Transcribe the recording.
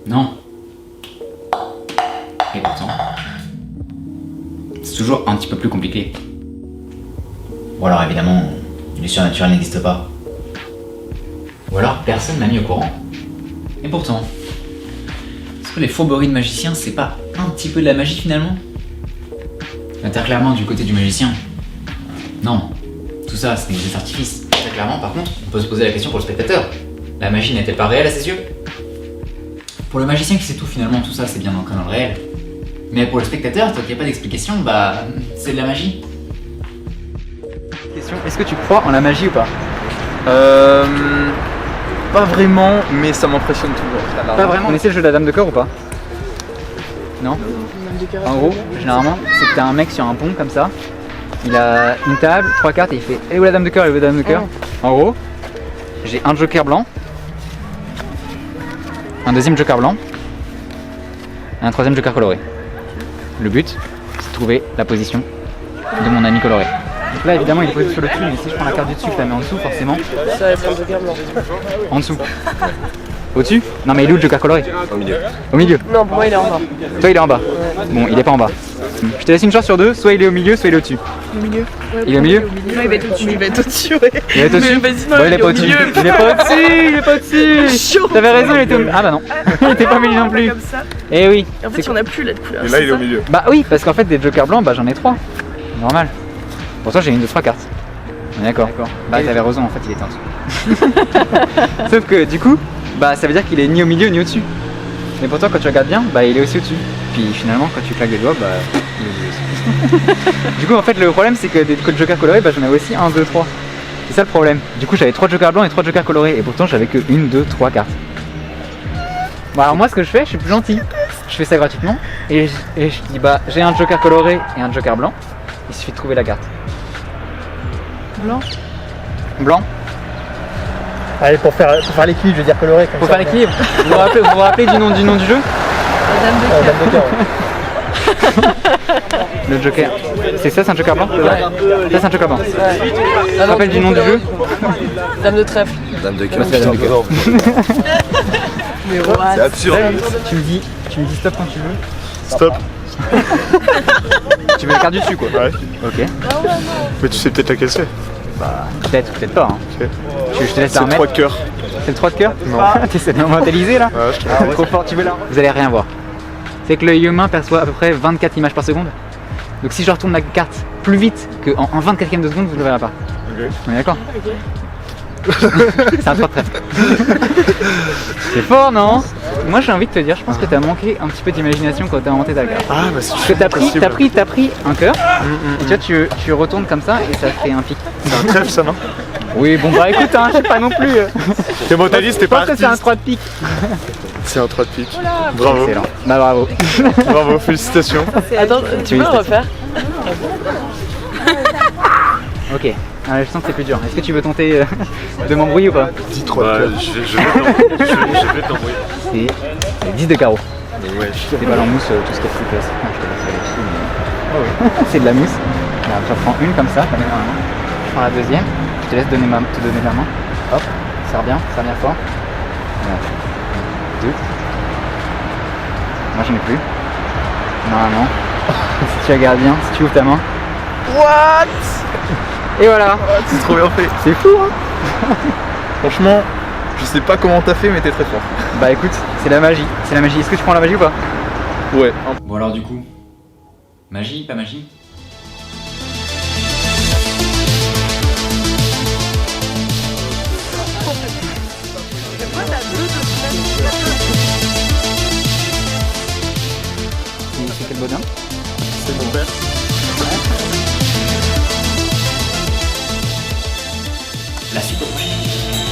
Non. Et pourtant, c'est toujours un petit peu plus compliqué. Ou alors évidemment, le surnaturel n'existe pas. Ou alors personne m'a mis au courant. Et pourtant, est-ce que les fourberies de magiciens, c'est pas un petit peu de la magie finalement? T'es clairement du côté du magicien. Non, tout ça c'est des artifices. Très clairement, par contre, on peut se poser la question pour le spectateur. La magie n'est-elle pas réelle à ses yeux? Pour le magicien qui sait tout finalement, tout ça c'est bien ancré dans le réel. Mais pour le spectateur, tant qu'il n'y a pas d'explication, bah c'est de la magie. Question, est-ce que tu crois en la magie ou pas? Pas vraiment, mais ça m'impressionne toujours. Pas vraiment. Vous connaissez le jeu de la dame de cœur ou pas? Non? En gros, généralement, c'est que t'as un mec sur un pont comme ça, il a une table, 3 cartes et il fait elle est où la dame de cœur, elle est où la dame de cœur? En gros, j'ai un joker blanc, un deuxième joker blanc et un troisième joker coloré. Le but, c'est de trouver la position de mon ami coloré. Donc là évidemment il est posé sur le dessus, mais si je prends la carte du dessus, je la mets en dessous forcément. Ça, il y a plein de joker blanc. En dessous. Au-dessus? Non mais il est où le joker coloré? Au milieu. Au milieu? Non, pour moi, il est en bas. Toi il est en bas. Bon, il est pas en bas. Je te laisse une chance sur deux, soit il est au milieu, soit il est au-dessus. Au milieu. Il est au milieu? Non, il va être au-dessus. Il va être au-dessus, ouais. Il est au-dessus? Mais vas-y, non, Bon, il est pas au-dessus. Il est pas au-dessus, il est pas au-dessus. Chaud. T'avais raison, il était au milieu. Ah bah non, il était pas au milieu non plus. Comme ça. Eh oui. Et en fait, il n'y en a plus là de couleur. Et là, il est au milieu. Bah oui, parce qu'en fait des jokers blancs, bah j'en ai 3. Normal. Pour toi j'ai une de 3 cartes. On est d'accord. Bah t'avais raison, en fait il était en dessous. Sauf que du coup, bah ça veut dire qu'il est ni au milieu ni au-dessus. Mais pourtant quand tu regardes bien, bah il est aussi au-dessus. Puis finalement quand tu claques les doigts, bah il est au milieu aussi. Du coup en fait le problème c'est que des jokers colorés, bah j'en avais aussi 1, 2, 3. C'est ça le problème. Du coup j'avais 3 jokers blancs et 3 jokers colorés. Et pourtant j'avais que 1, 2, 3 cartes. Bon alors moi ce que je fais, je suis plus gentil. Je fais ça gratuitement et je dis bah j'ai un joker coloré et un joker blanc. Il suffit de trouver la carte. Blanc. Blanc. Allez, pour faire l'équilibre, je veux dire coloré. Pour faire l'équilibre. Vous vous rappelez du nom du jeu? La dame de Dame de cœur. Le joker. C'est ça, c'est un joker blanc? Ouais. Ça c'est un joker blanc. Ouais. Tu te rappelles du nom du jeu? Dame de trèfle. Dame de cœur. C'est la dame de cœur. Mais what? C'est absurde. Tu me dis stop quand tu veux. Stop. Tu veux la carte du dessus quoi? Ouais. Ok. Mais tu sais peut-être laquelle c'est. Bah peut-être ou peut-être pas. Hein. Ok. Je te laisse C'est la le remettre. 3 de cœur. C'est le 3 de cœur? Non. T'essaies de mentaliser là? Ouais, je te Trop fort, tu veux là? Vous allez rien voir. C'est que l'œil humain perçoit à peu près 24 images par seconde. Donc si je retourne la carte plus vite qu'en 24ème de seconde, vous ne le verrez pas. Ok. On est d'accord? C'est un 3 de trèfle. C'est fort, non? Moi j'ai envie de te dire, je pense que t'as manqué un petit peu d'imagination quand t'as inventé ta carte. Ah, bah c'est Parce que t'as pris un cœur, et tu vois, tu retournes comme ça et ça fait un pic. C'est un trèfle, ça, non? Oui, bon bah écoute, hein, je sais pas non plus. T'es mentaliste, t'es Je pas pense que c'est un artiste. 3 de pic. C'est un 3 de pique. Bravo. Excellent. Bah bravo. Bravo, félicitations. Attends, tu peux le refaire? Ok, je sens que c'est plus dur. Est-ce que tu veux tenter de m'embrouiller ou pas? Dis 3 de Bah, cœur. je vais t'envoyer. C'est 10 de carreau. Ouais. C'est balles en mousse, tout ce qui est plus classe. Je te laisse les filles, mais... Oh oui, c'est de la mousse. Alors, j'en prends une comme ça, la mets dans la main. Je prends la deuxième, je te laisse te donner la main. Hop, serre bien fort. Voilà. 2. Moi j'en ai plus. Normalement. Si tu regardes bien, si tu ouvres ta main. What? Et voilà. C'est trop bien fait. C'est fou hein. Franchement, je sais pas comment t'as fait, mais t'es très fort. Bah écoute, c'est la magie. C'est la magie. Est-ce que tu prends la magie ou pas? Ouais. Bon alors du coup, magie, pas magie? C'est quel bonhomme? C'est mon père. La suite au prochain.